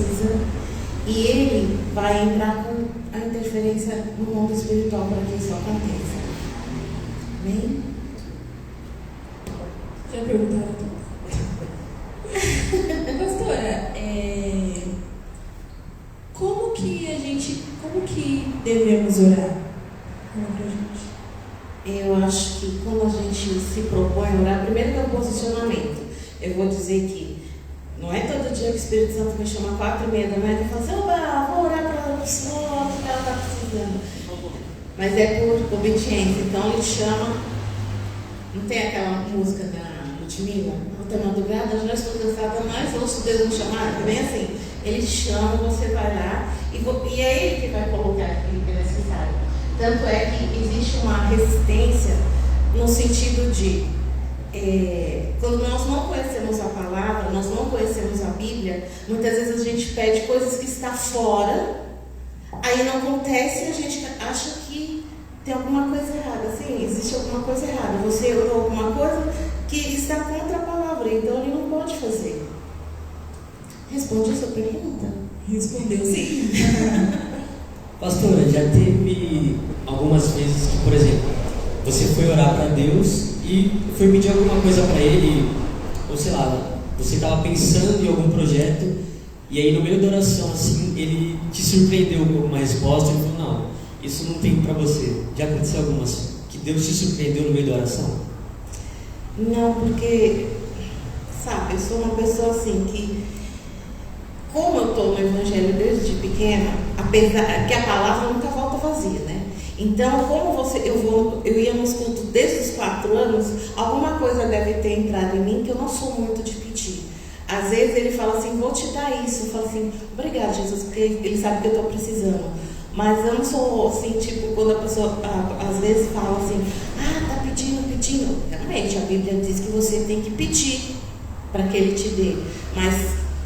precisa, e ele vai entrar com a interferência no mundo espiritual para que isso aconteça. Amém? Já perguntaram? Pastora, como que devemos orar? Eu acho que quando a gente se propõe a orar, primeiro que é o posicionamento. Eu vou dizer que não é todo dia que o Espírito Santo me chama 4h30 da manhã e fala assim, vou orar para a pessoa que ela está precisando. Mas é por obediência. Então ele chama, não tem aquela música da Ludmilla? Alta madrugada, já estou cansada, mas ouço Deus me chamar, também assim. Ele chama, você vai lá e é ele que vai colocar aquilo que é necessário. Tanto é que existe uma resistência no sentido de quando nós não conhecemos a palavra, nós não conhecemos a Bíblia, muitas vezes a gente pede coisas que estão fora, aí não acontece e a gente acha que tem alguma coisa errada. Sim, existe alguma coisa errada. Você orou alguma coisa que está contra a palavra, então ele não pode fazer. Responde a sua pergunta? Respondeu sim. Pastora, já teve algumas vezes que, por exemplo, você foi orar para Deus e foi pedir alguma coisa para Ele, ou sei lá, você estava pensando em algum projeto e aí no meio da oração, assim, Ele te surpreendeu com alguma resposta e falou, não, isso não tem para você. Já aconteceu algumas que Deus te surpreendeu no meio da oração? Não, porque, sabe, eu sou uma pessoa assim que, como eu estou no Evangelho desde pequena, apesar que a palavra nunca volta vazia, né? Então, como eu ia nos cultos desde os 4 anos, alguma coisa deve ter entrado em mim que eu não sou muito de pedir. Às vezes ele fala assim, vou te dar isso. Eu falo assim, obrigado, Jesus, porque ele sabe que eu estou precisando. Mas eu não sou assim, tipo, quando a pessoa às vezes fala assim, tá pedindo. Realmente, a Bíblia diz que você tem que pedir para que ele te dê. Mas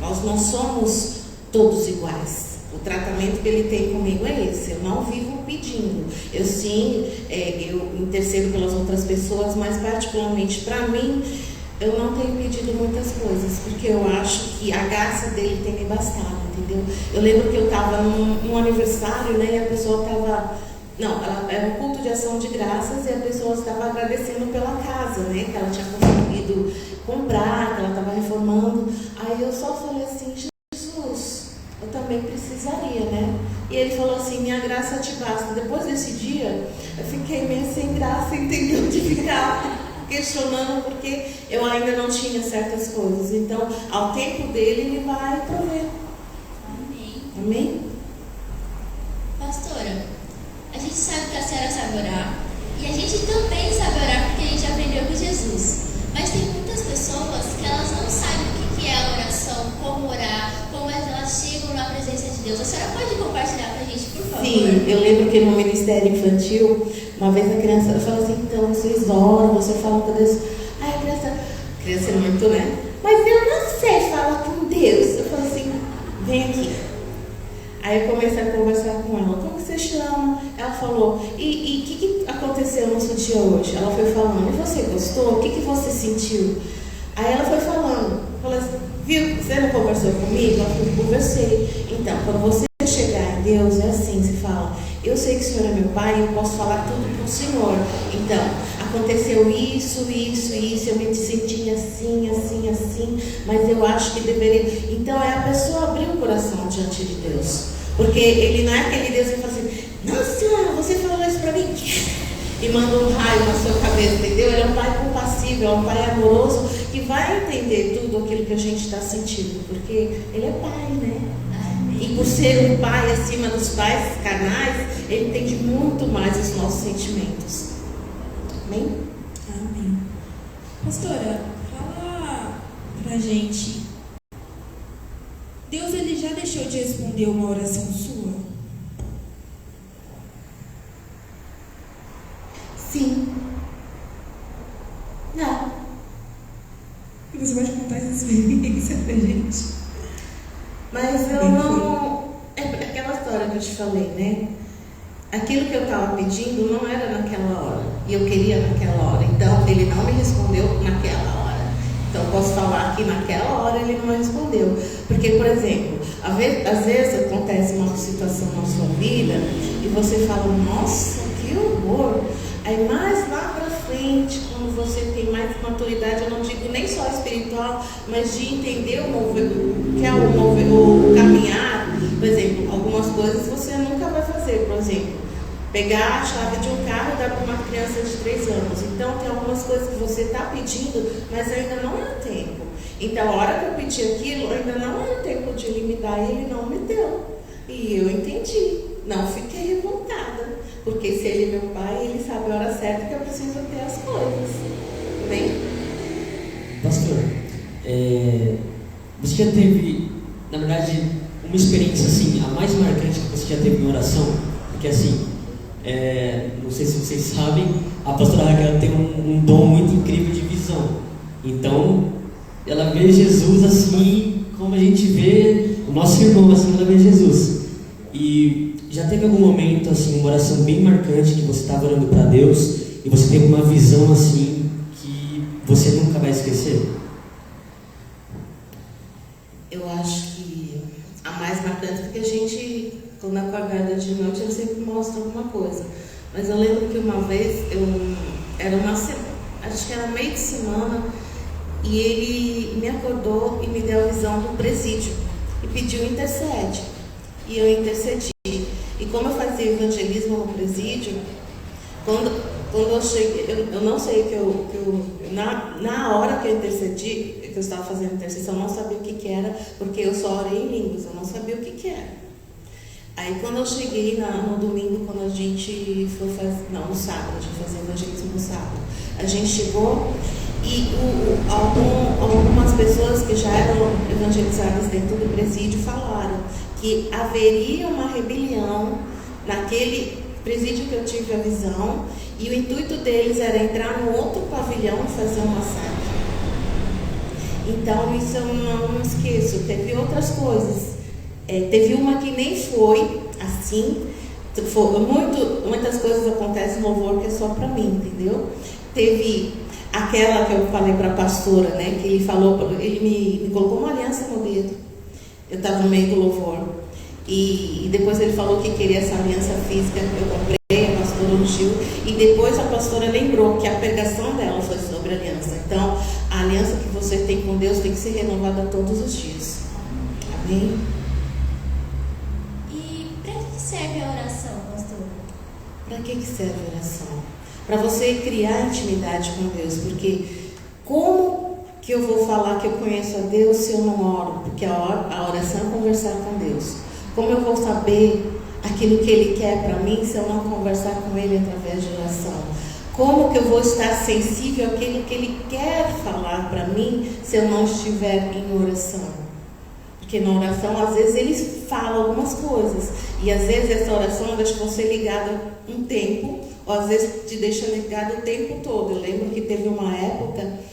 nós não somos todos iguais. O tratamento que ele tem comigo é esse. Eu não vivo pedindo. Eu sim, eu intercedo pelas outras pessoas, mas particularmente para mim, eu não tenho pedido muitas coisas, porque eu acho que a graça dele tem me bastado, entendeu? Eu lembro que eu estava num aniversário, né, e a pessoa estava... era um culto de ação de graças e a pessoa estava agradecendo pela casa, né, que ela tinha conseguido comprar, que ela estava reformando. Aí eu só falei assim, Jesus, eu também precisaria, né? E ele falou assim, minha graça te basta. Depois desse dia, eu fiquei meio sem graça, entendeu? De ficar questionando, porque eu ainda não tinha certas coisas. Então, ao tempo dele, ele vai prover. Amém. Amém? Pastora, a gente sabe que a senhora sabe orar, e a gente também sabe orar porque a gente aprendeu com Jesus. Mas tem muitas pessoas que elas não sabem o que é a oração, como orar, como elas chegam na presença de Deus. A senhora pode compartilhar com a gente, por favor? Sim, eu lembro que no ministério infantil, uma vez a criança falou assim, então vocês oram, você fala com Deus. Aí a criança é muito, né? Mas eu não sei falar com Deus. Eu falei assim, vem aqui. Aí eu comecei a conversar com ela, como você chama? Ela falou, e o que aconteceu no seu dia hoje? Ela foi falando, e você gostou? O que você sentiu? Aí ela foi falando, falou assim, viu, você não conversou comigo? Ela falou, conversei. Então, quando você chegar em Deus, é assim, você fala, eu sei que o Senhor é meu Pai, eu posso falar tudo para o Senhor. Então, aconteceu isso, eu me senti assim, mas eu acho que deveria. Então, é a pessoa abrir o coração diante de Deus. Porque ele não é aquele Deus que fala assim, nossa, você falou isso para mim, e manda um raio na sua cabeça, entendeu? Ele é um pai compassivo, é um pai amoroso, que vai entender tudo aquilo que a gente está sentindo, porque ele é pai, né? E por ser um pai acima dos pais carnais, ele entende muito mais os nossos sentimentos. Amém? Amém. Pastora, fala pra gente, Deus ele já deixou de responder uma oração sua? Sim. Não. E você pode contar essa experiência pra gente? Mas eu não... É aquela história que eu te falei, né? Aquilo que eu estava pedindo não era naquela hora. E eu queria naquela hora. Então, ele não me respondeu naquela hora. Então eu posso falar que naquela hora ele não respondeu. Porque, por exemplo, às vezes acontece uma situação na sua vida e você fala, nossa, que horror. Aí mais lá pra frente, quando você tem mais maturidade, eu não digo nem só espiritual, mas de entender o que é o caminhar. Por exemplo, algumas coisas você nunca vai fazer. Por exemplo, pegar a chave de um carro e dar para uma criança de 3 anos. Então tem algumas coisas que você está pedindo, mas ainda não é tempo. Então a hora que eu pedi aquilo, ainda não é tempo de ele me dar, e ele não me deu. E eu entendi, não fiquei revoltada. Porque se ele é meu pai, ele sabe a hora certa que eu preciso ter as coisas. Bem? Pastor, você já teve, na verdade, uma experiência assim, a mais marcante que você já teve em oração? Porque assim, não sei se vocês sabem, a pastora Raquel tem um dom muito incrível de visão. Então, ela vê Jesus assim, como a gente vê o nosso irmão, assim, ela vê Jesus. E já teve algum momento, assim, uma oração bem marcante que você estava orando para Deus e você teve uma visão, assim, que você nunca vai esquecer? Eu acho que a mais marcante, porque a gente, quando acorda de noite, ele sempre mostra alguma coisa. Mas eu lembro que uma vez, era uma semana, acho que era meio de semana, e ele me acordou e me deu a visão do presídio e pediu intercede. E eu intercedi. E como eu fazia evangelismo no presídio, quando eu cheguei, eu não sei na hora que eu intercedi, que eu estava fazendo intercessão, eu não sabia o que era, porque eu só orei em línguas, eu não sabia o que era. Aí quando eu cheguei no domingo, quando a gente foi fazer, no sábado, a gente fazia evangelismo no sábado, a gente chegou e algumas pessoas que já eram evangelizadas dentro do presídio falaram que haveria uma rebelião naquele presídio que eu tive a visão, e o intuito deles era entrar no outro pavilhão e fazer um massacre. Então isso eu não esqueço. Teve outras coisas. Teve uma que nem foi assim. Muitas coisas acontecem no louvor que é só para mim, entendeu? Teve aquela que eu falei para a pastora, né? Que ele me colocou uma aliança no dedo. Eu estava no meio do louvor. E depois ele falou que queria essa aliança física. Eu comprei, a pastora ungiu. E depois a pastora lembrou que a pregação dela foi sobre aliança. Então, a aliança que você tem com Deus tem que ser renovada todos os dias. Amém? E para que serve a oração, pastor? Para que serve a oração? Para você criar intimidade com Deus. Porque como que eu vou falar que eu conheço a Deus se eu não oro? Porque a oração é conversar com Deus. Como eu vou saber aquilo que Ele quer para mim se eu não conversar com Ele através de oração? Como que eu vou estar sensível àquilo que Ele quer falar para mim se eu não estiver em oração? Porque na oração, às vezes, Ele fala algumas coisas. E às vezes essa oração deixa você ligado um tempo, ou às vezes te deixa ligado o tempo todo. Eu lembro que teve uma época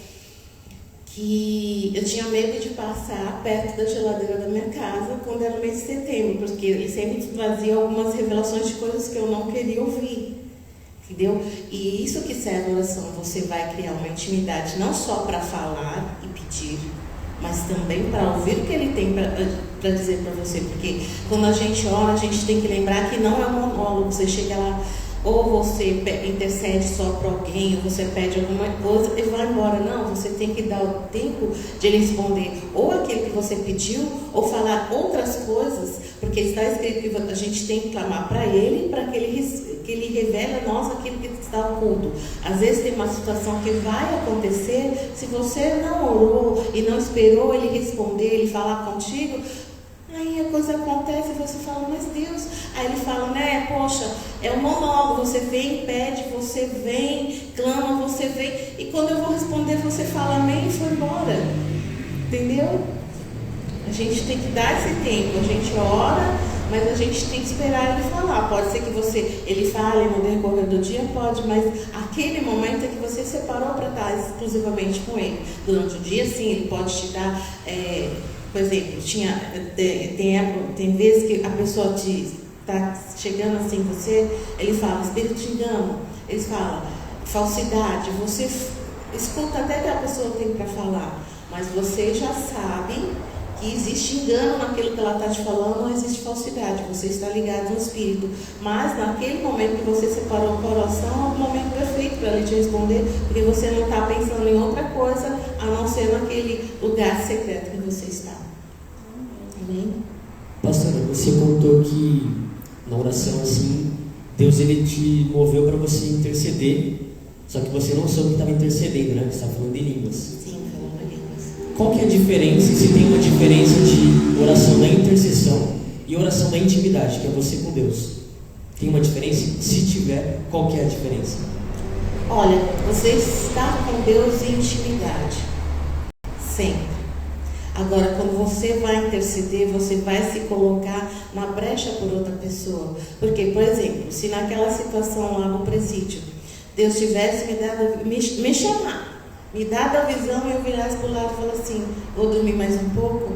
que eu tinha medo de passar perto da geladeira da minha casa quando era mês de setembro, porque ele sempre trazia algumas revelações de coisas que eu não queria ouvir, entendeu? E isso que serve a oração, você vai criar uma intimidade não só para falar e pedir, mas também para ouvir o que ele tem para dizer para você, porque quando a gente ora, a gente tem que lembrar que não é um monólogo, você chega lá, ou você intercede só para alguém, ou você pede alguma coisa e vai embora. Não, você tem que dar o tempo de ele responder ou aquilo que você pediu, ou falar outras coisas, porque está escrito que a gente tem que clamar para ele, para que ele revele a nós aquilo que está oculto. Às vezes tem uma situação que vai acontecer, se você não orou e não esperou ele responder, ele falar contigo, aí a coisa acontece e você fala, mas Deus, aí ele fala, né, poxa, é um monólogo, você vem, pede, você vem, clama, você vem, e quando eu vou responder, você fala amém e foi embora, entendeu? A gente tem que dar esse tempo, a gente ora, mas a gente tem que esperar ele falar. Pode ser que ele fale no decorrer do dia, pode, mas aquele momento é que você separou para estar exclusivamente com ele. Durante o dia, sim, ele pode te dar... Por exemplo, tem vezes que a pessoa está chegando assim em você, ele fala, espírito de engano, eles falam, falsidade, você escuta até que a pessoa tem para falar, mas você já sabe que existe engano naquilo que ela está te falando, não existe falsidade, você está ligado no Espírito. Mas naquele momento que você separou o coração, é o momento perfeito para ele te responder, porque você não está pensando em outra coisa a não ser naquele lugar secreto que você está. Amém? Pastora, você contou que na oração assim, Deus ele te moveu para você interceder, só que você não soube que estava intercedendo, né? Você estava falando em línguas. Sim, falando em línguas. Qual que é a diferença, se tem uma diferença de oração da intercessão e oração da intimidade, que é você com Deus? Tem uma diferença? Se tiver, qual que é a diferença? Olha, você está com Deus em intimidade, sempre. Agora, quando você vai interceder, você vai se colocar na brecha por outra pessoa. Porque, por exemplo, se naquela situação lá no presídio, Deus tivesse me chamar, me dado a visão, eu virasse para o lado e falasse assim, vou dormir mais um pouco.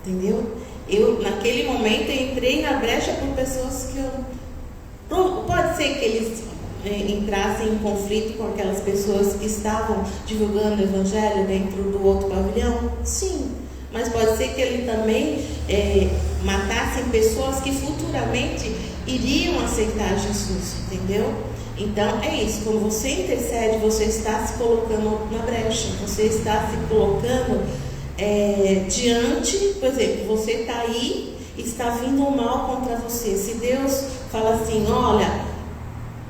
Entendeu? Eu, naquele momento, entrei na brecha por pessoas que eu... Pode ser que eles entrassem em conflito com aquelas pessoas que estavam divulgando o Evangelho dentro do outro pavilhão? Sim. Mas pode ser que ele também matassem pessoas que futuramente iriam aceitar Jesus, entendeu? Então é isso, quando você intercede, você está se colocando na brecha, você está se colocando diante, por exemplo, você está aí, está vindo o mal contra você. Se Deus fala assim, olha,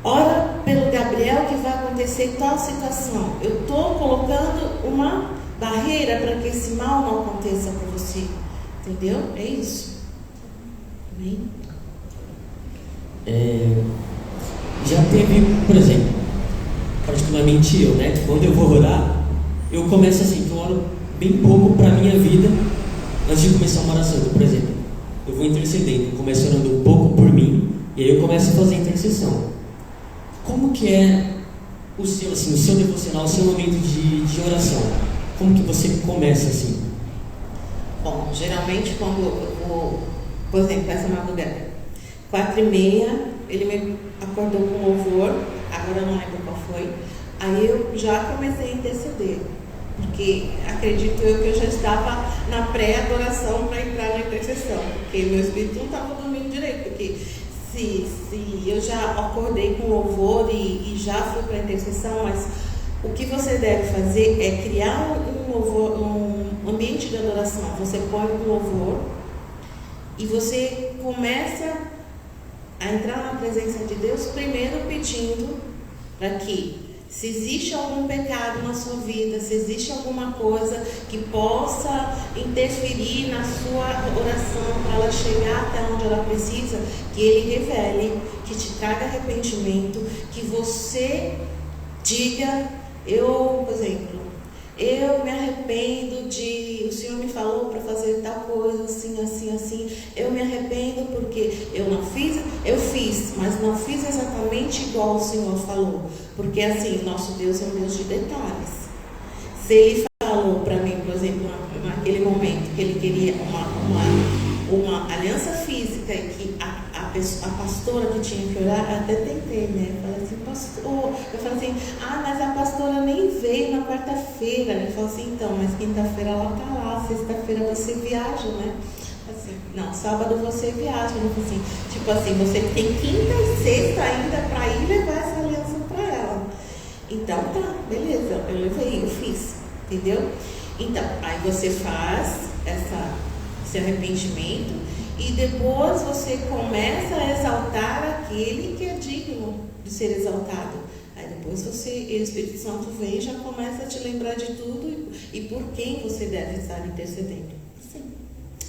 ora pelo Gabriel que vai acontecer tal situação, eu estou colocando uma barreira para que esse mal não aconteça para você, entendeu? É isso. Amém? Já teve, por exemplo, particularmente eu, né? Quando eu vou orar, eu começo assim, que eu oro bem pouco para a minha vida antes de começar uma oração. Então, por exemplo, eu vou intercedendo, eu começo orando um pouco por mim, e aí eu começo a fazer intercessão. Como que é o seu, assim, o seu devocional, o seu momento de oração? Como que você começa assim? Bom, geralmente quando eu vou, por exemplo, essa madrugada, 4h30, ele me acordou com louvor, agora eu não lembro qual foi, aí eu já comecei a interceder, porque acredito eu que eu já estava na pré-adoração para entrar na intercessão, porque meu espírito não estava dormindo direito, porque se eu já acordei com louvor e já fui para a intercessão, mas o que você deve fazer é criar um ambiente de adoração. Você põe um louvor e você começa a entrar na presença de Deus, primeiro pedindo para que, se existe algum pecado na sua vida, se existe alguma coisa que possa interferir na sua oração para ela chegar até onde ela precisa, que Ele revele, que te traga arrependimento, que você diga, por exemplo, eu me arrependo o Senhor me falou para fazer tal coisa, assim, assim, assim, eu me arrependo porque eu fiz, mas não fiz exatamente igual o Senhor falou, porque assim, nosso Deus é um Deus de detalhes. Se Ele falou para mim, por exemplo, naquele momento que Ele queria uma aliança física e que a pastora que tinha que orar, até tentei, né? Falei assim, pastor, eu falei assim, mas a pastora nem veio na quarta-feira. Ele falou assim, então, mas quinta-feira ela está lá, sexta-feira você viaja, né? Assim, não, sábado você viaja. Ele falou assim, tipo assim, você tem quinta e sexta ainda para ir levar essa aliança para ela. Então tá, beleza, eu levei, eu fiz, entendeu? Então, aí você faz esse arrependimento e depois você começa a exaltar aquele que é digno de ser exaltado. Aí depois o Espírito Santo vem e já começa a te lembrar de tudo e por quem você deve estar intercedendo. Sim.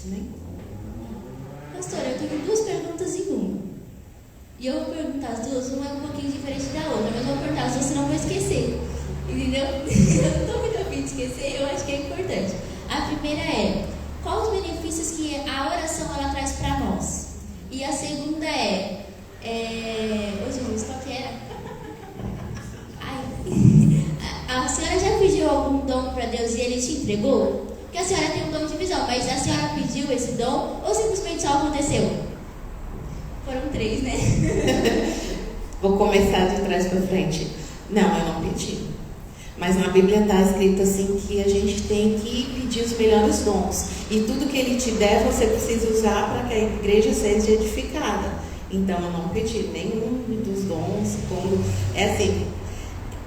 Amém? Pastora, eu tenho 2 perguntas em uma. E eu vou perguntar as duas, uma é um pouquinho diferente da outra, mas eu vou perguntar as duas, senão eu vou esquecer. Entendeu? Eu não estou muito a fim de esquecer, eu acho que é importante. A primeira é, quais os benefícios que a oração ela traz para nós? E a segunda ô Jesus, qual que era? A senhora já pediu algum dom para Deus e Ele te entregou? Porque a senhora tem um dom de visão, mas a senhora pediu esse dom ou simplesmente só aconteceu? Foram 3, né? Vou começar de trás para frente. Não, eu não pedi. Mas na Bíblia está escrito assim que a gente tem que pedir os melhores dons. E tudo que Ele te der, você precisa usar para que a igreja seja edificada. Então eu não pedi nenhum dos dons. É assim,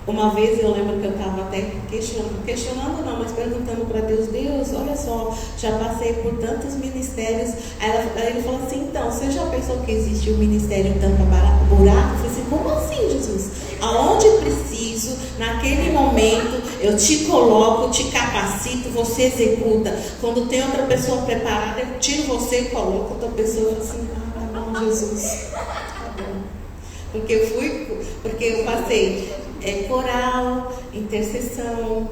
uma vez eu lembro que eu estava até questionando não, mas perguntando para Deus, olha só, já passei por tantos ministérios. Aí ele falou assim, então, você já pensou que existe o ministério tampa buraco? Eu falei assim, como assim, Jesus? Aonde preciso, naquele momento, eu te coloco, te capacito, você executa. Quando tem outra pessoa preparada, eu tiro você e coloco outra pessoa. Eu falei assim, tá bom, Jesus, tá bom. Porque eu passei coral, intercessão,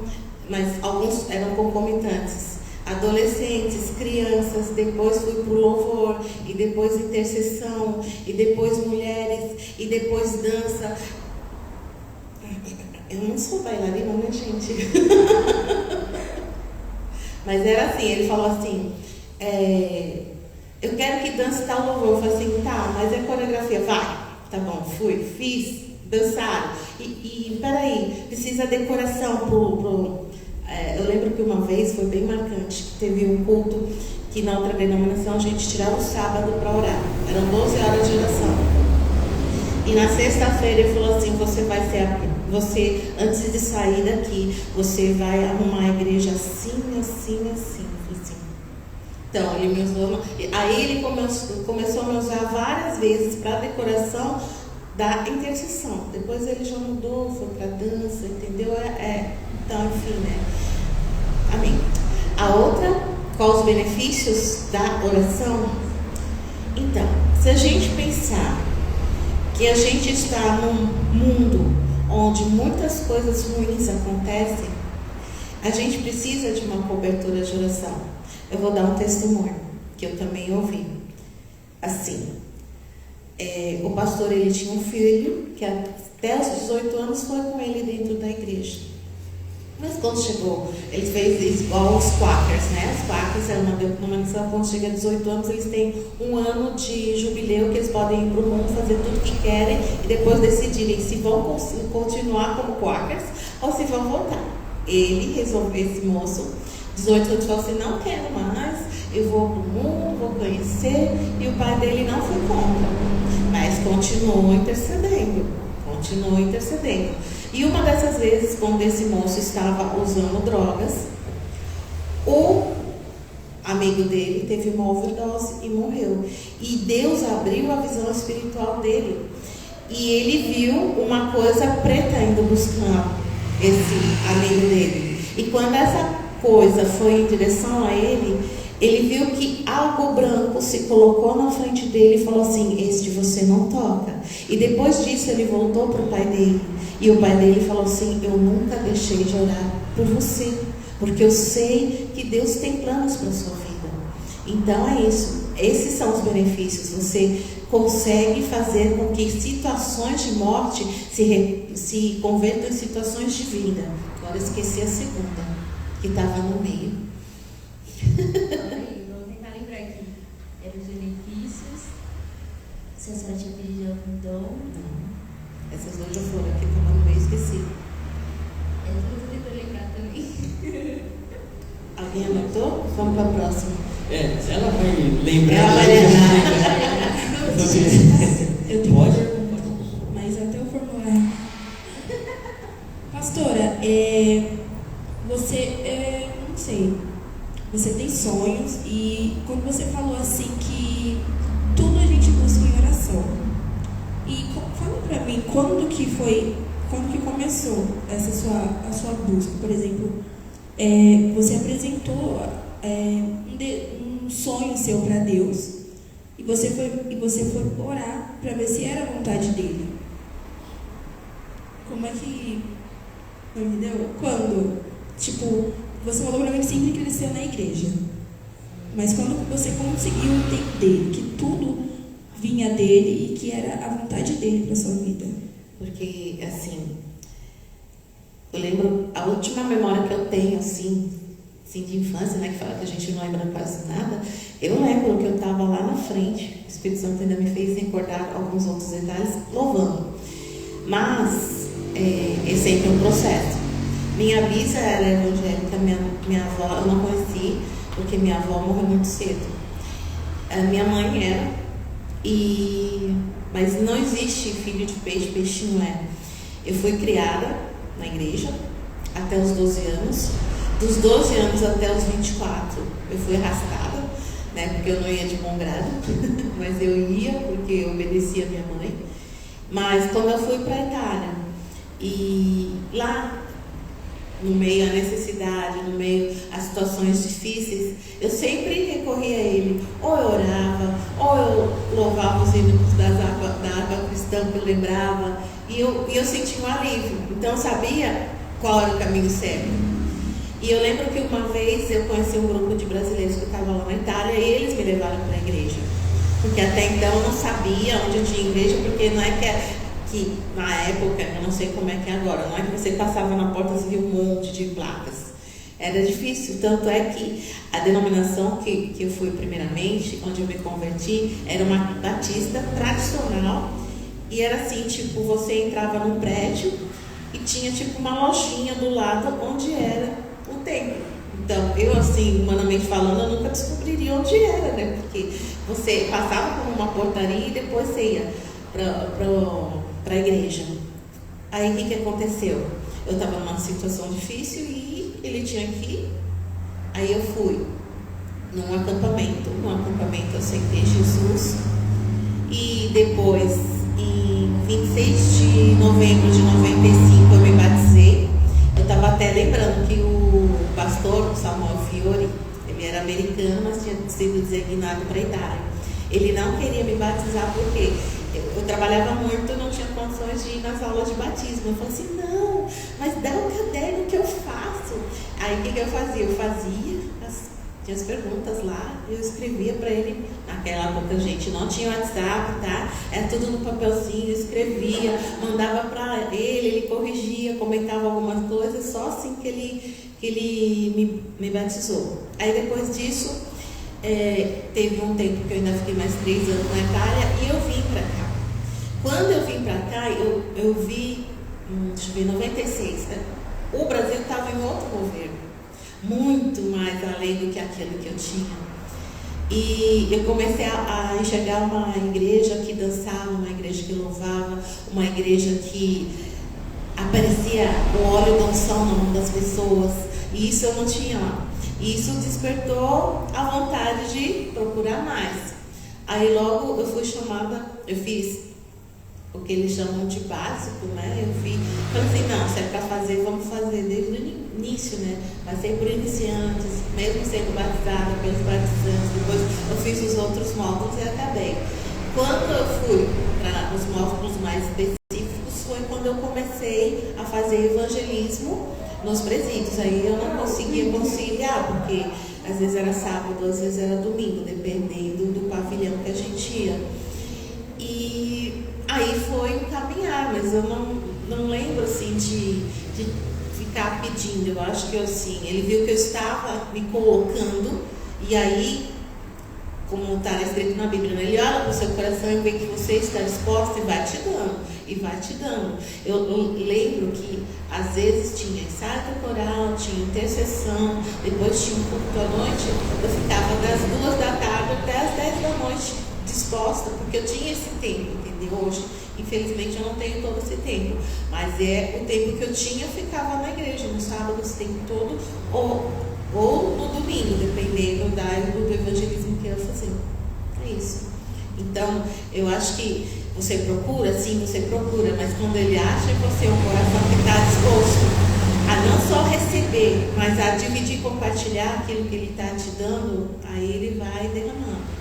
mas alguns eram concomitantes. Adolescentes, crianças, depois fui para o louvor, e depois intercessão, e depois mulheres, e depois dança. Eu não sou bailarina, né, gente? Mas era assim, ele falou assim, eu quero que dance tal louvor. Eu falei assim, tá, mas é coreografia, vai, tá bom, fui, fiz, dançaram. E peraí, precisa decoração eu lembro que uma vez foi bem marcante, que teve um culto que na outra denominação a gente tirava o sábado para orar. Eram 12 horas de oração. E na sexta-feira ele falou assim, você, antes de sair daqui, você vai arrumar a igreja assim, assim, assim. Assim. Então, ele me usou. Aí ele começou a me usar várias vezes para decoração da intercessão. Depois ele já mudou, foi para dança, entendeu? Então, enfim, né? Amém. A outra, quais os benefícios da oração? Então, se a gente pensar que a gente está num mundo onde muitas coisas ruins acontecem, a gente precisa de uma cobertura de oração. Eu vou dar um testemunho que eu também ouvi. Assim, o pastor, ele tinha um filho que até os 18 anos foi com ele dentro da igreja. Mas quando chegou, ele fez igual os Quakers, né? Os Quakers é uma denominação, quando chega a 18 anos, eles têm um ano de jubileu que eles podem ir para o mundo fazer tudo que querem e depois decidirem se vão continuar como Quakers ou se vão voltar. Ele resolveu, esse moço, 18 anos, falou assim, não quero mais, eu vou para o mundo, vou conhecer, e o pai dele não foi contra, mas continuou intercedendo. E uma dessas vezes, quando esse moço estava usando drogas, o amigo dele teve uma overdose e morreu. E Deus abriu a visão espiritual dele. E ele viu uma coisa preta indo buscar esse amigo dele. E quando essa coisa foi em direção a ele viu que algo branco se colocou na frente dele e falou assim, este você não toca. E depois disso ele voltou para o pai dele. E o pai dele falou assim, eu nunca deixei de orar por você, porque eu sei que Deus tem planos para a sua vida. Então é isso. Esses são os benefícios. Você consegue fazer com que situações de morte se convertam em situações de vida. Agora eu esqueci a segunda, que estava no meio. Vou tentar lembrar aqui. Eram os benefícios. Se a senhora tinha pedido algum dom. Não. Essas duas já foram aqui, estava no meio, esqueci. Eu vou tentar lembrar também. Alguém anotou? Vamos para a próxima. Se ela vai lembrar. Ela vai lembrar. Eu tenho Pode? uma pergunta, mas até o formulário. Pastora, você, não sei, você tem sonhos e quando você falou assim que tudo a gente busca em oração. E fala pra mim, quando que começou a sua busca? Por exemplo, você apresentou um sonho seu para Deus e você foi orar para ver se era a vontade dele. Como é que... Entendeu? Quando, tipo, você falou para mim que sempre cresceu na igreja, mas quando você conseguiu entender que tudo vinha dele e que era a vontade dele para sua vida? Porque, assim, eu lembro, a última memória que eu tenho, assim de infância, né, que fala que a gente não lembra quase nada, eu lembro que eu estava lá na frente, o Espírito Santo ainda me fez recordar alguns outros detalhes, louvando. Mas, esse sempre é um processo. Minha bisa era evangélica, minha avó eu não conheci, porque minha avó morreu muito cedo. A minha mãe era, mas não existe filho de peixe, peixe não é. Eu fui criada na igreja até os 12 anos. Dos 12 anos até os 24, eu fui arrastada, né, porque eu não ia de bom grado, mas eu ia porque eu obedecia a minha mãe. Mas quando eu fui para a Itália, e lá, no meio à necessidade, no meio às situações difíceis, eu sempre recorria a ele. Ou eu orava, ou eu louvava os hinos da harpa cristã que eu lembrava, e eu sentia um alívio. Então eu sabia qual era o caminho certo. E eu lembro que uma vez eu conheci um grupo de brasileiros que estavam lá na Itália e eles me levaram para a igreja. Porque até então eu não sabia onde eu tinha igreja, porque não é que na época, eu não sei como é que é agora, não é que você passava na porta e via um monte de placas. Era difícil, tanto é que a denominação que eu fui primeiramente, onde eu me converti, era uma batista tradicional. E era assim, tipo, você entrava num prédio e tinha tipo uma lojinha do lado onde era o templo. Então, eu assim, humanamente falando, eu nunca descobriria onde era, né? Porque você passava por uma portaria e depois você ia para a igreja. Aí o que aconteceu? Eu estava numa situação difícil e ele tinha que ir. Aí eu fui num acampamento eu aceitei Jesus. E depois, em 26 de novembro de 95, eu me batizei. Eu estava até lembrando que o pastor Samuel Fiore, ele era americano, mas tinha sido designado para a Itália. Ele não queria me batizar porque eu trabalhava muito, não tinha condições de ir nas aulas de batismo. Eu falei assim, não, mas dá um caderno que eu faço. Aí o que eu fazia? Eu fazia, tinha as perguntas lá, eu escrevia para ele. Naquela época, gente, não tinha WhatsApp, tá? Era tudo no papelzinho, eu escrevia, mandava para ele corrigia, comentava algumas coisas, só assim que ele me batizou. Aí depois disso, teve um tempo que eu ainda fiquei mais 3 anos na Itália e eu vim para cá. Quando eu vim para cá, eu vi, deixa eu ver, 96, né? O Brasil estava em outro governo, muito mais além do que aquilo que eu tinha. E eu comecei a enxergar uma igreja que dançava, uma igreja que louvava, uma igreja que aparecia o óleo da unção na mão das pessoas. E isso eu não tinha lá. E isso despertou a vontade de procurar mais. Aí logo eu fui chamada, eu fiz o que eles chamam de básico, né? Falei assim, não, se é para fazer, vamos fazer desde o início, né? Passei por iniciantes, mesmo sendo batizada pelos batizantes, depois eu fiz os outros módulos e acabei. Quando eu fui para os módulos mais específicos, foi quando eu comecei a fazer evangelismo nos presídios. Aí eu não conseguia conciliar, porque às vezes era sábado, às vezes era domingo, dependendo do pavilhão que a gente ia. E aí foi um caminhar, mas eu não lembro assim de ficar pedindo. Eu acho que assim, ele viu que eu estava me colocando, e aí, como está escrito na Bíblia, ele olha para o seu coração e vê que você está disposto e vai te dando, e vai te dando. Eu lembro que às vezes tinha ensaio coral, tinha intercessão, depois tinha um culto à noite, eu ficava das 2 da tarde até as 10 da noite disposta, porque eu tinha esse tempo, entendeu? Hoje, infelizmente, eu não tenho todo esse tempo, mas é o tempo que eu tinha, eu ficava na igreja, no sábado, esse tempo todo, ou no domingo, dependendo do evangelismo que eu fazia. É isso. Então, eu acho que você procura, sim, você procura, mas quando ele acha em você um coração que está disposto a não só receber, mas a dividir, compartilhar aquilo que ele está te dando, aí ele vai derramando.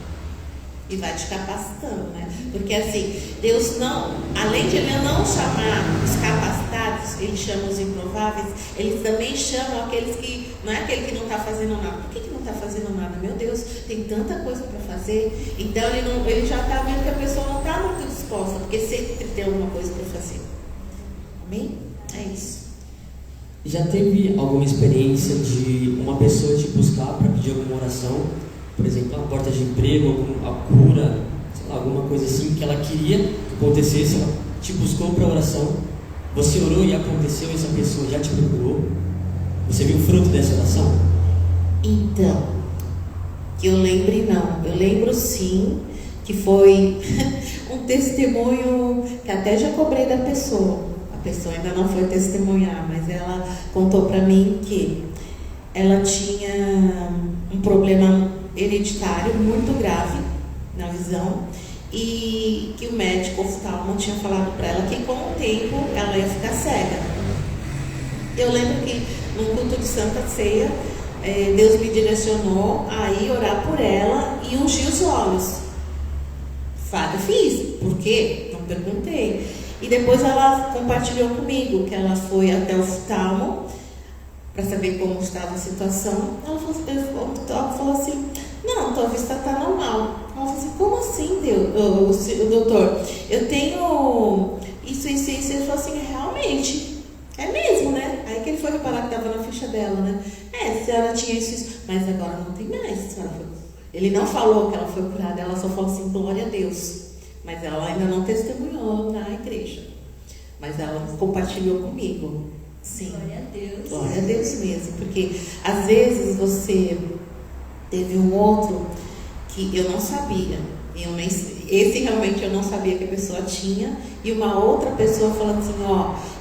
E vai te capacitando, né? Porque assim, Deus não, além de Ele não chamar os capacitados, Ele chama os improváveis, Ele também chama aqueles que, não é aquele que não está fazendo nada. Por que não está fazendo nada? Meu Deus, tem tanta coisa para fazer. Então ele já está vendo que a pessoa não está muito disposta, porque sempre tem alguma coisa para fazer. Amém? É isso. Já teve alguma experiência de uma pessoa te buscar para pedir alguma oração? Por exemplo, a porta de emprego, a cura, sei lá, alguma coisa assim que ela queria que acontecesse, ela te buscou para oração Você orou e aconteceu, essa pessoa já te procurou? Você viu o fruto dessa oração? Então, que eu lembre não. Eu lembro sim que foi um testemunho que até já cobrei da pessoa. A pessoa ainda não foi testemunhar, mas ela contou para mim que ela tinha um problema hereditário muito grave na visão e que o médico oftalmo tinha falado para ela que com o tempo ela ia ficar cega. Eu lembro que no culto de Santa Ceia, Deus me direcionou a ir orar por ela e ungir os olhos. Fiz, por quê? Não perguntei. E depois ela compartilhou comigo que ela foi até o oftalmo para saber como estava a situação. Ela falou assim, não, tua vista está normal. Ela falou assim, como assim, Deus, doutor? Eu tenho isso. Ele falou assim, realmente, é mesmo, né? Aí que ele foi reparar que estava na ficha dela, né? A senhora tinha isso, mas agora não tem mais. Ele não falou que ela foi curada, ela só falou assim, glória a Deus. Mas ela ainda não testemunhou na igreja. Mas ela compartilhou comigo. Sim. Glória a Deus. Glória a Deus mesmo. Porque às vezes você teve um outro que eu não sabia. Esse realmente eu não sabia que a pessoa tinha. E uma outra pessoa falando assim,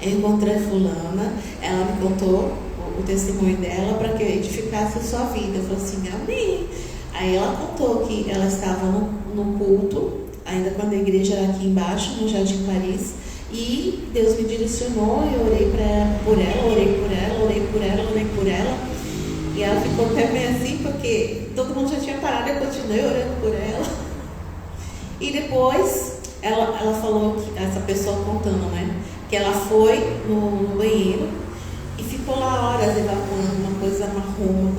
eu encontrei fulana, ela me contou o testemunho dela para que eu edificasse a sua vida. Eu falei assim, amém. Aí ela contou que ela estava no culto, ainda quando a igreja era aqui embaixo, no Jardim Paris, e Deus me direcionou, eu orei por ela, orei por ela, e ela ficou até meio assim, porque todo mundo já tinha parado, eu continuei orando por ela. E depois, ela falou, que essa pessoa contando, né, que ela foi no banheiro e ficou lá horas evacuando uma coisa marrom,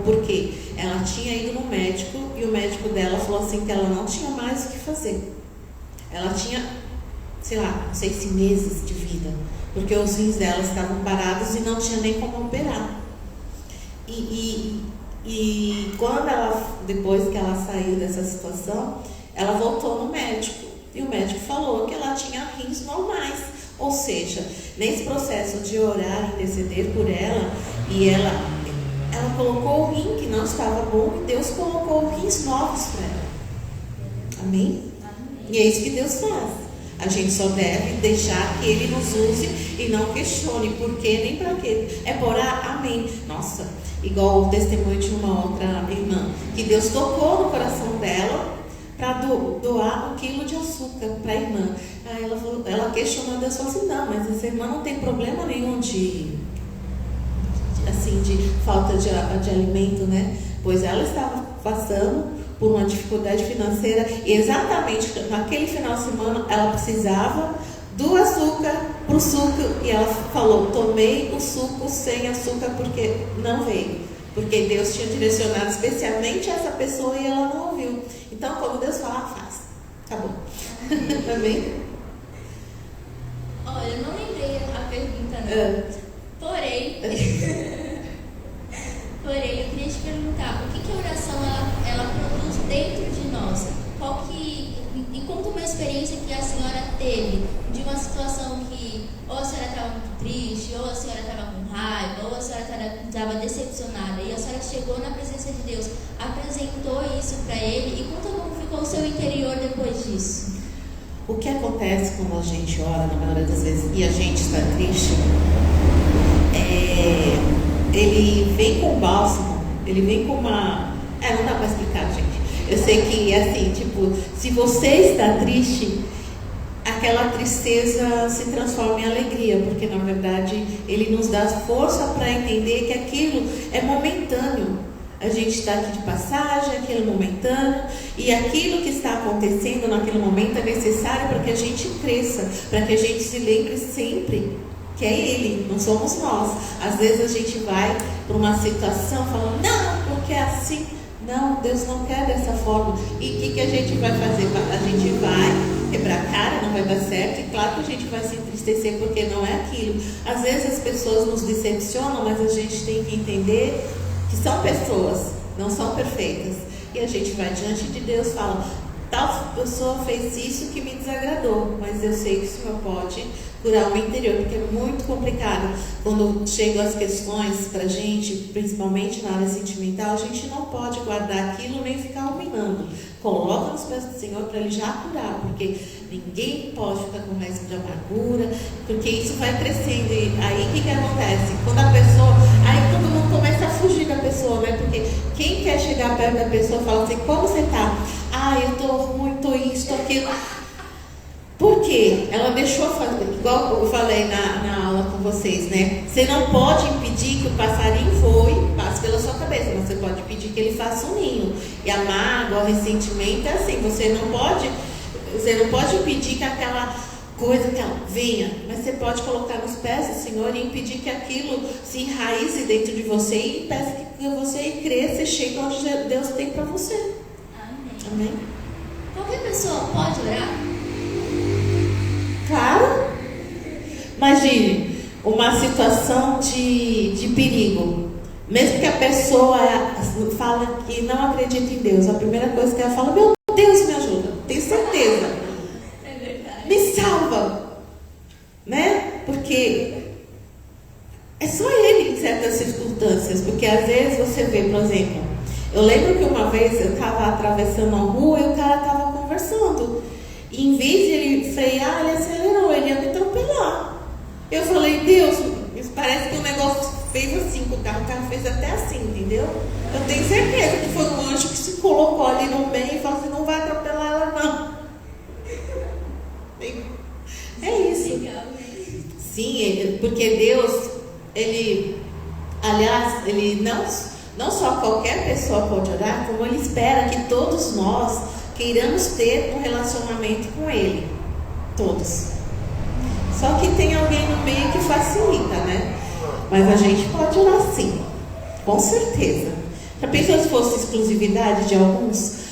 porque ela tinha ido no médico e o médico dela falou assim que ela não tinha mais o que fazer. Ela tinha, sei lá, não sei se meses de vida, porque os rins dela estavam parados e não tinha nem como operar. E quando depois que ela saiu dessa situação, ela voltou no médico e o médico falou que ela tinha rins normais. Ou seja, nesse processo de orar e interceder por ela, e ela colocou o rim que não estava bom e Deus colocou rins novos para ela. Amém? E é isso que Deus faz. A gente só deve deixar que Ele nos use e não questione por quê nem para quê. É por orar? Amém. Nossa, igual o testemunho de uma outra irmã, que Deus tocou no coração dela para doar 1 quilo de açúcar para a irmã. Aí ela questionou Deus, falou assim, não, mas essa irmã não tem problema nenhum de falta de alimento, né? Pois ela estava passando por uma dificuldade financeira e exatamente naquele final de semana ela precisava do açúcar para o suco e ela falou, tomei o suco sem açúcar porque não veio, porque Deus tinha direcionado especialmente essa pessoa e ela não ouviu. Então quando Deus fala, faz, acabou. Amém? Olha, eu não lembrei a pergunta não. Porém, eu queria te perguntar, o que a oração ela produz dentro de nós? Me conta uma experiência que a senhora teve de uma situação que ou a senhora estava muito triste, ou a senhora estava com raiva, ou a senhora estava decepcionada, e a senhora chegou na presença de Deus, apresentou isso para Ele, e conta como ficou o seu interior depois disso. O que acontece quando a gente ora, na maioria das vezes, e a gente está triste, ele vem com bálsamo, ele vem com uma... não dá para explicar, gente. Eu sei que é assim, se você está triste, aquela tristeza se transforma em alegria, porque na verdade ele nos dá força para entender que aquilo é momentâneo. A gente está aqui de passagem, aquilo é momentâneo, e aquilo que está acontecendo naquele momento é necessário para que a gente cresça, para que a gente se lembre sempre que é Ele, não somos nós. Às vezes a gente vai para uma situação falando, não, porque é assim. Não, Deus não quer dessa forma. E o que a gente vai fazer? A gente vai quebrar a cara, não vai dar certo, e claro que a gente vai se entristecer porque não é aquilo. Às vezes as pessoas nos decepcionam, mas a gente tem que entender que são pessoas, não são perfeitas. E a gente vai diante de Deus e fala, tal pessoa fez isso que me desagradou, mas eu sei que o Senhor pode curar o meu interior, porque é muito complicado quando chegam as questões pra gente, principalmente na área sentimental. A gente não pode guardar aquilo nem ficar ruminando. Coloca nos pés do Senhor para Ele já curar, porque ninguém pode ficar com resto de amargura, porque isso vai crescendo. E aí o que acontece? Quando a pessoa, aí todo mundo começa a fugir da pessoa, né? Porque quem quer chegar perto da pessoa fala assim: como você tá? Ah, eu tô ruim, tô isso, tô aquilo. Por quê? Ela deixou fazer, igual eu falei na aula com vocês, né? Você não pode impedir que o passarinho voe, passe pela sua cabeça, mas você pode impedir que ele faça um ninho. E a mágoa, o ressentimento é assim, você não pode impedir que aquela coisa que ela venha, mas você pode colocar nos pés do Senhor e impedir que aquilo se enraize dentro de você e impeça que você cresça e chegue onde Deus tem para você. Amém. Amém? Qualquer pessoa pode orar? Claro. Imagine uma situação de perigo. Mesmo que a pessoa fala que não acredita em Deus, a primeira coisa que ela fala: meu Deus, me ajuda. Tenho certeza. É verdade. Me salva. Né? Porque é só Ele em certas circunstâncias. Porque às vezes você vê, por exemplo, eu lembro que uma vez eu estava atravessando a rua e o cara estava conversando. E em vez de ele frear, ele acelerou, ele ia me atropelar. Eu falei: Deus, parece que o negócio fez assim com o carro fez até assim, entendeu? Eu tenho certeza que foi um anjo que se colocou ali no meio e falou assim: não vai atropelar ela não. É isso. Sim, porque Deus, Ele, aliás, Ele não só qualquer pessoa pode orar, como Ele espera que todos nós queiramos ter um relacionamento com Ele. Todos. Só que tem alguém no meio que facilita, né? Mas a gente pode orar sim, com certeza. Já pensou se fosse exclusividade de alguns?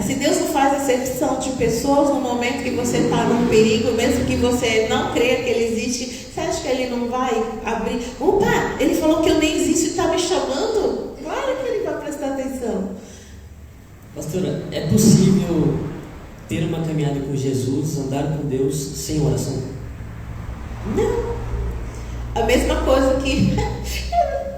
Se Deus não faz acepção de pessoas no momento que você está num perigo, mesmo que você não creia que Ele existe, você acha que Ele não vai abrir? Opa, Ele falou que eu nem existo e está me chamando? Claro que Ele vai prestar atenção. Pastora, é possível ter uma caminhada com Jesus, andar com Deus sem oração? Não. A mesma coisa que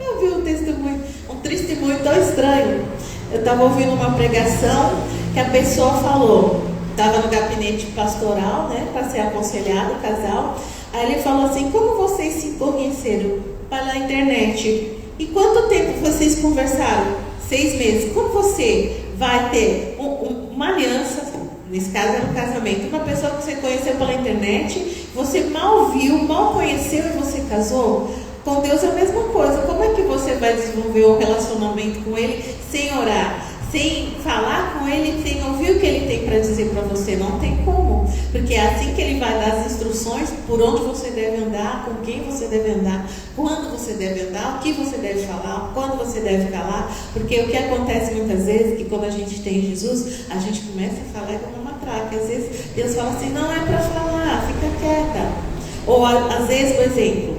eu vi um testemunho tão estranho. Eu estava ouvindo uma pregação que a pessoa falou, estava no gabinete pastoral, né, para ser aconselhado, o casal. Aí ele falou assim: como vocês se conheceram? Pela internet. E quanto tempo vocês conversaram? 6 meses. Como você vai ter uma aliança, nesse caso era um casamento, uma pessoa que você conheceu pela internet, você mal viu, mal conheceu e você casou? Com Deus é a mesma coisa. Como é que você vai desenvolver um relacionamento com Ele sem orar, sem falar com Ele, sem ouvir o que Ele tem para dizer para você? Não tem como, porque é assim que Ele vai dar as instruções por onde você deve andar, com quem você deve andar, quando você deve andar, o que você deve falar, quando você deve calar. Porque o que acontece muitas vezes é que quando a gente tem Jesus, a gente começa a falar como uma matraca. Às vezes Deus fala assim: não é para falar, fica quieta. Ou às vezes, por exemplo,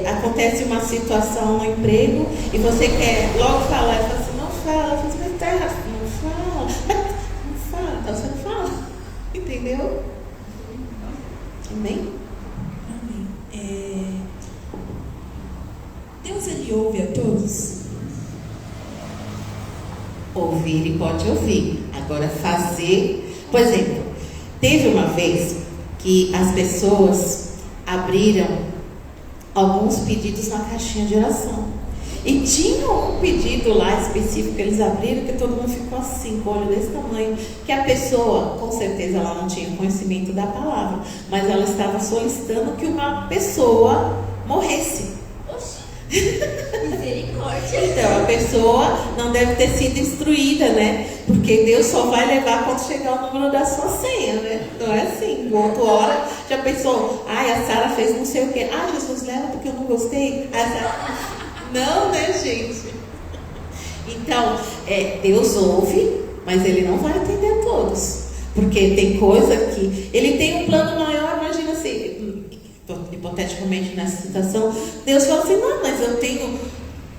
acontece uma situação no emprego e você quer logo falar e fala assim: não fala, você vai estar errado, não fala, então você não fala, entendeu? Amém? Amém. Deus, Ele ouve a todos? Ouvir, Ele pode ouvir. Agora fazer, por exemplo, teve uma vez que as pessoas abriram alguns pedidos na caixinha de oração. E tinha um pedido lá específico que eles abriram, que todo mundo ficou assim, com o olho desse tamanho, que a pessoa, com certeza ela não tinha conhecimento da palavra, mas ela estava solicitando que uma pessoa morresse. Misericórdia. Então a pessoa não deve ter sido instruída, né? Porque Deus só vai levar quando chegar o número da sua senha, né? Não é assim, outra hora já pensou: ai, a Sara fez não sei o que, Jesus leva porque eu não gostei. Não, né, gente? Então, Deus ouve, mas Ele não vai atender a todos, porque tem coisa que Ele tem um plano maior. Imagina assim, hipoteticamente nessa situação, Deus fala assim: não, mas eu tenho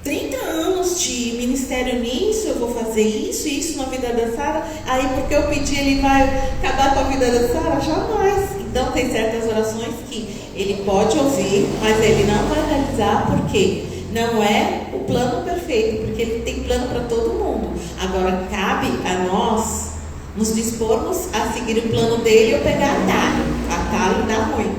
30 anos de ministério nisso, eu vou fazer isso e isso na vida da Sara, aí porque eu pedi ele vai acabar com a vida da Sara? Jamais. Então tem certas orações que ele pode ouvir, mas ele não vai realizar porque não é o plano perfeito, porque ele tem plano para todo mundo. Agora cabe a nós nos dispormos a seguir o plano dele ou pegar atalho. Atalho dá ruim.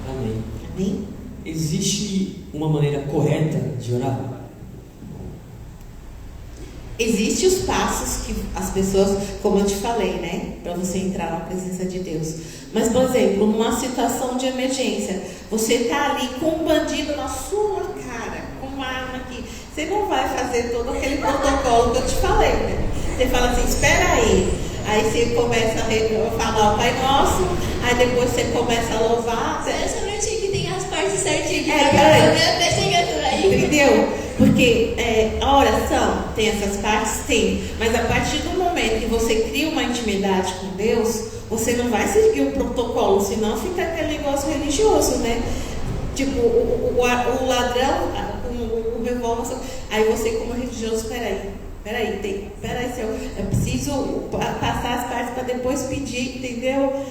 Amém. Amém? Existe uma maneira correta de orar? Existem os passos que as pessoas, como eu te falei, né? Para você entrar na presença de Deus. Mas, por exemplo, numa situação de emergência, você está ali com um bandido na sua cara, com uma arma aqui. Você não vai fazer todo aquele protocolo que eu te falei, né? Você fala assim, espera aí. Aí você começa a falar o Pai Nosso, aí depois você começa a louvar. Espera só um minutinho que tem as partes certinhas. Entendeu? Porque a oração tem essas partes? Tem. Mas a partir do momento que você cria uma intimidade com Deus, você não vai seguir um protocolo, senão fica aquele negócio religioso, né? Tipo, o ladrão, o revólver, aí você como religioso, peraí, eu preciso passar as partes para depois pedir, entendeu?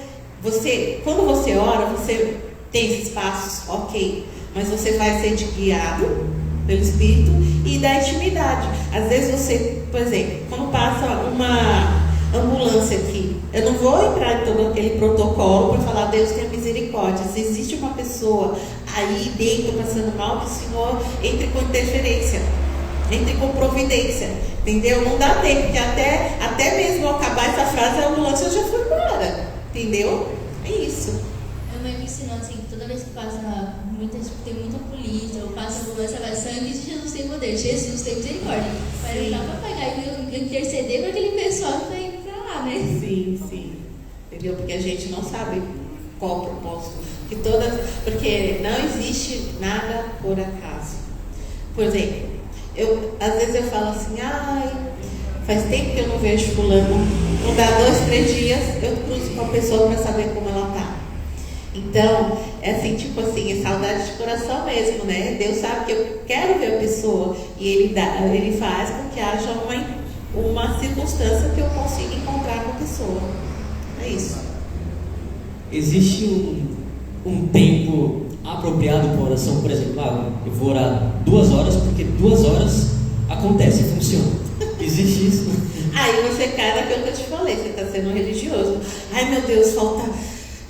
Quando você ora, você tem esses passos, ok, mas você vai ser guiado pelo Espírito e da intimidade. Às vezes você, por exemplo, quando passa uma ambulância aqui, eu não vou entrar em todo aquele protocolo para falar Deus tenha misericórdia. Se existe uma pessoa aí dentro passando mal, que o Senhor entre com interferência, entre com providência, entendeu? Não dá tempo, porque até mesmo eu acabar essa frase, a ambulância já foi embora, entendeu? É isso. A mãe me ensinou assim, que toda vez que passa tem muita polícia, ou passa ambulância, vai sangue de Jesus tem poder, Jesus tem misericórdia. Mas não dá para pagar e interceder para aquele pessoal que vai indo para lá, né? Sim. Entendeu? Porque a gente não sabe qual o propósito. Porque não existe nada por acaso. Por exemplo, às vezes eu falo assim, faz tempo que eu não vejo fulano, não dá 2, 3 dias, eu cruzo com a pessoa para saber como ela está. Então, é assim, tipo assim, é saudade de coração mesmo, né? Deus sabe que eu quero ver a pessoa e Ele faz com que haja uma circunstância que eu consiga encontrar com a pessoa. É isso. Existe um tempo apropriado para oração? Por exemplo, eu vou orar 2 horas porque 2 horas acontece, funciona. Existe isso? Aí você cai naquilo que eu te falei, você está sendo religioso. Ai meu Deus,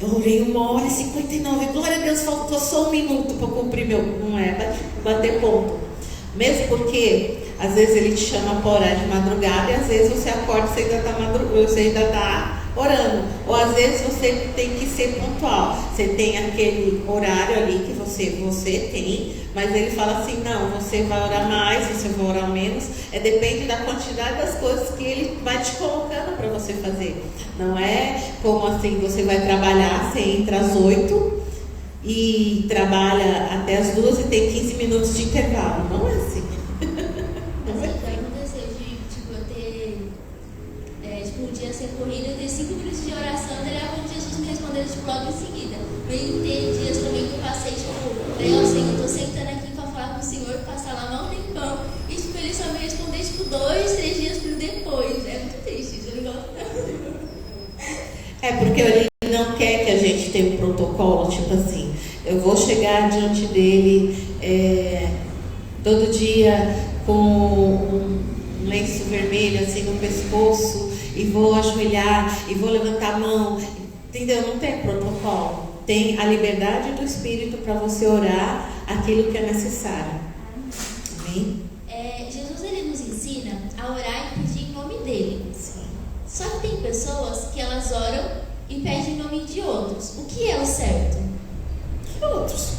eu orei 1h59, glória a Deus, faltou só 1 minuto para cumprir não é bater ponto. Mesmo porque às vezes ele te chama para orar de madrugada e às vezes você acorda e você ainda está orando. Ou às vezes você tem que ser pontual. Você tem aquele horário ali que você tem, mas ele fala assim, não, você vai orar mais, você vai orar menos. Depende da quantidade das coisas que ele vai te colocando para você fazer. Não é como assim, você vai trabalhar, você entra às 8 e trabalha até às 2 e tem 15 minutos de intervalo. Não é assim. Um dia ser corrido, eu dei 5 minutos de oração, daí era como Jesus me respondeu logo em seguida. Mas tem dias também que eu passei, eu tô sentando aqui para falar com o Senhor, passar lá mal tempão, e ele só me responder 2, 3 dias depois. É muito triste, isso eu não gosto não. Porque ele não quer que a gente tenha um protocolo, tipo assim, eu vou chegar diante dele todo dia com um lenço vermelho assim no pescoço, e vou ajoelhar, e vou levantar a mão, entendeu? Não tem protocolo. Tem a liberdade do Espírito para você orar aquilo que é necessário. Amém? Jesus, ele nos ensina a orar e pedir em nome dele. Sim. Só que tem pessoas que elas oram e pedem em nome de outros. O que é o certo? Que outros?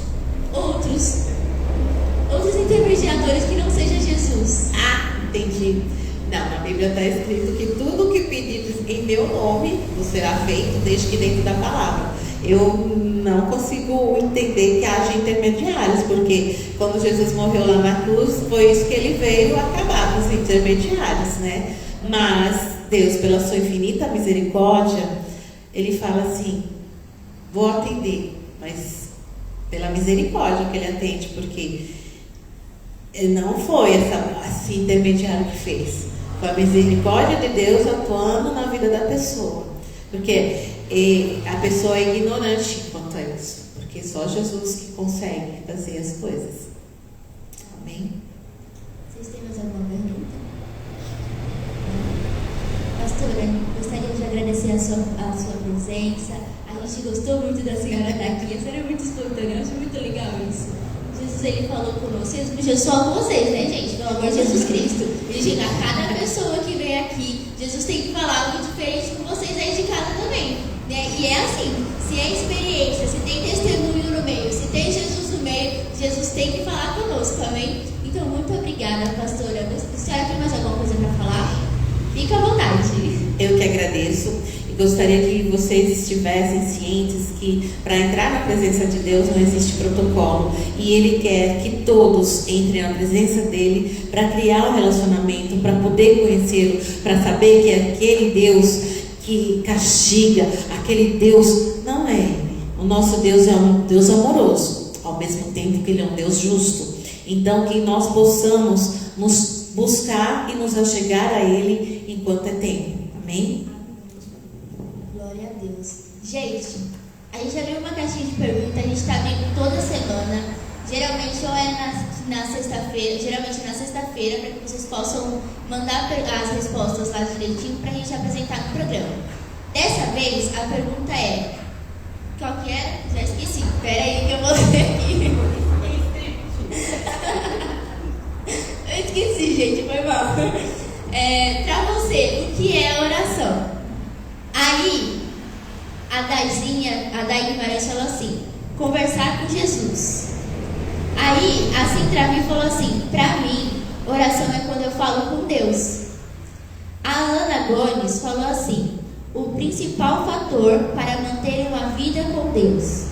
Outros intermediadores que não seja Jesus. Entendi. Não, na Bíblia está escrito que tudo que pedires em meu nome será feito, desde que dentro da palavra. Eu não consigo entender que haja intermediários, porque quando Jesus morreu lá na cruz, foi isso que ele veio acabar com os intermediários, né? Mas Deus, pela sua infinita misericórdia, ele fala assim, vou atender, mas pela misericórdia que ele atende, porque Não foi esse intermediário que fez. Foi a misericórdia de Deus atuando na vida da pessoa. Porque a pessoa é ignorante quanto a isso. Porque só Jesus que consegue fazer as coisas. Amém? Vocês têm mais alguma pergunta? Pastora, gostaria de agradecer a sua presença. A gente gostou muito da senhora estar aqui. A senhora é muito espontânea, eu acho muito legal isso. Jesus, ele falou conosco. Jesus só com vocês, né, gente? Pelo amor de Jesus Cristo. Gente, a cada pessoa que vem aqui, Jesus tem que falar algo diferente com vocês aí de casa também. Né? E é assim, se é experiência, se tem testemunho no meio, se tem Jesus no meio, Jesus tem que falar conosco, amém? Então, muito obrigada, pastora. A senhora tem mais alguma coisa para falar? Fica à vontade. Eu que agradeço e gostaria que vocês estivessem cientes que para entrar na presença de Deus não existe protocolo e Ele quer que todos entrem na presença dEle para criar um relacionamento, para poder conhecê-lo, para saber que aquele Deus que castiga, aquele Deus não é Ele. O nosso Deus é um Deus amoroso, ao mesmo tempo que Ele é um Deus justo. Então que nós possamos nos buscar e nos achegar a Ele enquanto é tempo. Amém? Glória a Deus. Gente, a gente abriu uma caixinha de perguntas, a gente está abrindo toda semana. Geralmente ou é na sexta-feira, para que vocês possam mandar as respostas lá direitinho para a gente apresentar no programa. Dessa vez, a pergunta é... Qual que era? Já esqueci. Espera aí que eu vou ler aqui. Eu esqueci, gente, foi mal. Para você, o que é oração? Aí, a Day Guimarães falou assim: conversar com Jesus. Aí, a Cintravi falou assim: para mim, oração é quando eu falo com Deus. A Ana Gomes falou assim: o principal fator para manter uma vida com Deus.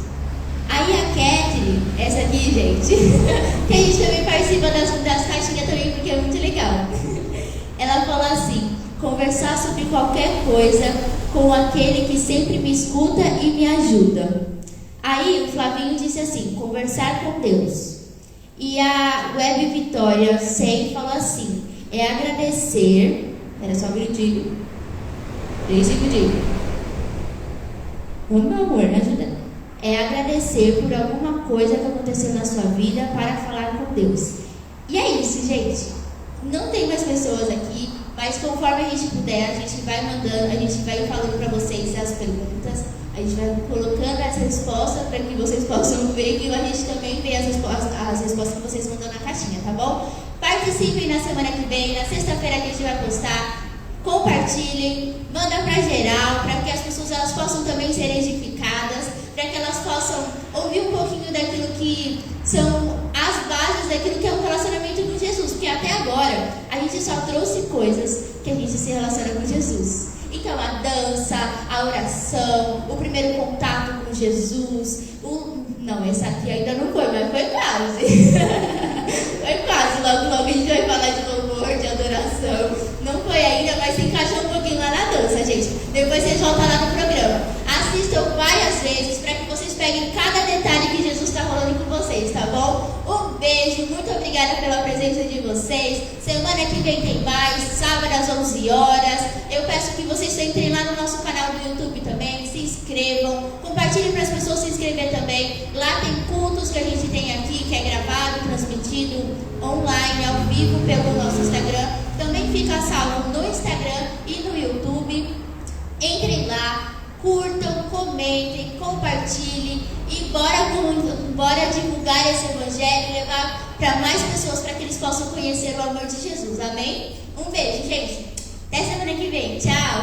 Aí a Catherine, essa aqui, gente, que a gente também participa das caixinhas também, porque é muito legal. Ela falou assim: conversar sobre qualquer coisa com aquele que sempre me escuta e me ajuda. Aí o Flavinho disse assim: conversar com Deus. E a Web Vitória Sei falou assim: é agradecer. Era só um minutinho. 3 segundinhos. Vamos, meu amor, me ajuda. É agradecer por alguma coisa que aconteceu na sua vida para falar com Deus. E é isso, gente. Não tem mais pessoas aqui, mas conforme a gente puder, a gente vai mandando, a gente vai falando para vocês as perguntas, a gente vai colocando as respostas para que vocês possam ver, que a gente também vê as respostas que vocês mandam na caixinha, tá bom? Participem na semana que vem, na sexta-feira que a gente vai postar. Compartilhem, manda para geral, para que as pessoas elas possam também ser edificadas, para que elas possam ouvir um pouquinho daquilo que são as bases daquilo que é um relacionamento com Jesus, porque até agora a gente só trouxe coisas que a gente se relaciona com Jesus. Então a dança, a oração, o primeiro contato com Jesus, não, essa aqui ainda não foi, mas foi quase. Foi quase, logo a gente vai falar de louvor, de adoração. Não foi ainda, mas se encaixou um pouquinho lá na dança, gente. Depois vocês voltam lá no programa. Assistam várias vezes para que vocês peguem cada detalhe que Jesus está rolando com vocês, tá bom? Um beijo, muito obrigada pela presença de vocês. Semana que vem tem mais, sábado às 11 horas. Eu peço que vocês entrem lá no nosso canal do YouTube também, se inscrevam, compartilhem para as pessoas se inscrever também. Lá tem cultos que a gente tem aqui, que é gravado, transmitido online, ao vivo pelo nosso Instagram. Também fica salvo no Instagram e no YouTube. Entrem lá, curtam, comentem, compartilhem e bora divulgar esse evangelho e levar para mais pessoas, para que eles possam conhecer o amor de Jesus. Amém? Um beijo, gente. Até semana que vem. Tchau.